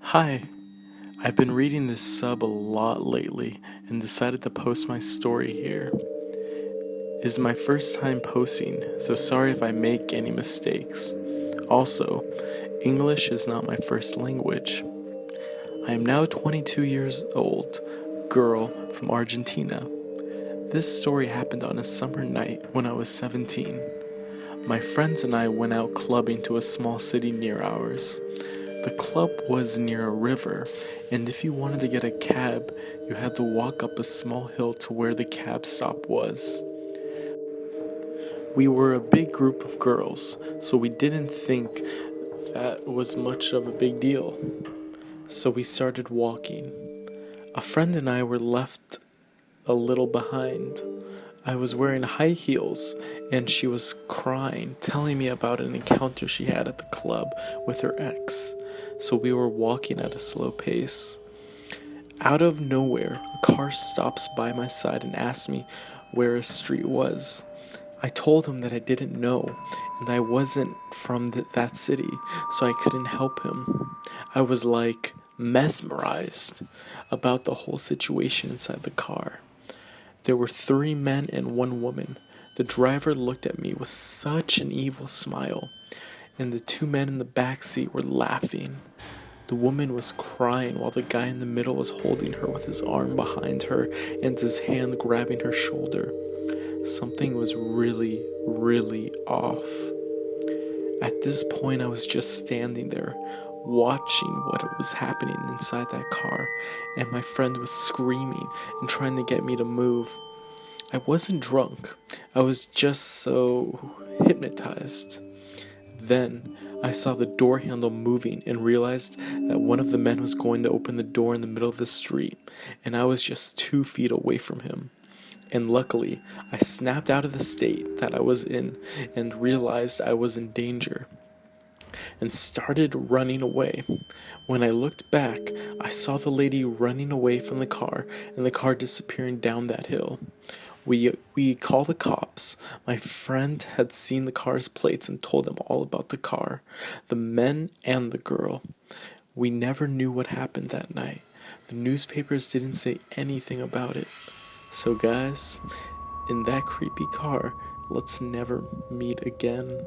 Hi, I've been reading this sub a lot lately and decided to post my story here. It is my first time posting, so sorry if I make any mistakes. Also, English is not my first language. I am now 22 years old, girl from Argentina. This story happened on a summer night when I was 17. My friends and I went out clubbing to a small city near ours. The club was near a river, and if you wanted to get a cab, you had to walk up a small hill to where the cab stop was. We were a big group of girls, so we didn't think that was much of a big deal. So we started walking. A friend and I were left a little behind. I was wearing high heels, and she was crying, telling me about an encounter she had at the club with her ex. So we were walking at a slow pace. Out of nowhere, a car stops by my side and asks me where a street was. I told him that I didn't know, and I wasn't from that city, so I couldn't help him. I was like mesmerized about the whole situation inside the car. There were three men and one woman. The driver looked at me with such an evil smile, and the two men in the back seat were laughing. The woman was crying while the guy in the middle was holding her with his arm behind her and his hand grabbing her shoulder. Something was really, really off. At this point, I was just standing there, watching what was happening inside that car, and my friend was screaming and trying to get me to move. I wasn't drunk, I was just so hypnotized. Then I saw the door handle moving and realized that one of the men was going to open the door in the middle of the street, and I was just 2 feet away from him. And luckily, I snapped out of the state that I was in and realized I was in danger and started running away. When I looked back, I saw the lady running away from the car and the car disappearing down that hill. We called the cops. My friend had seen the car's plates and told them all about the car, the men and the girl. We never knew what happened that night. The newspapers didn't say anything about it. So guys, in that creepy car, let's never meet again.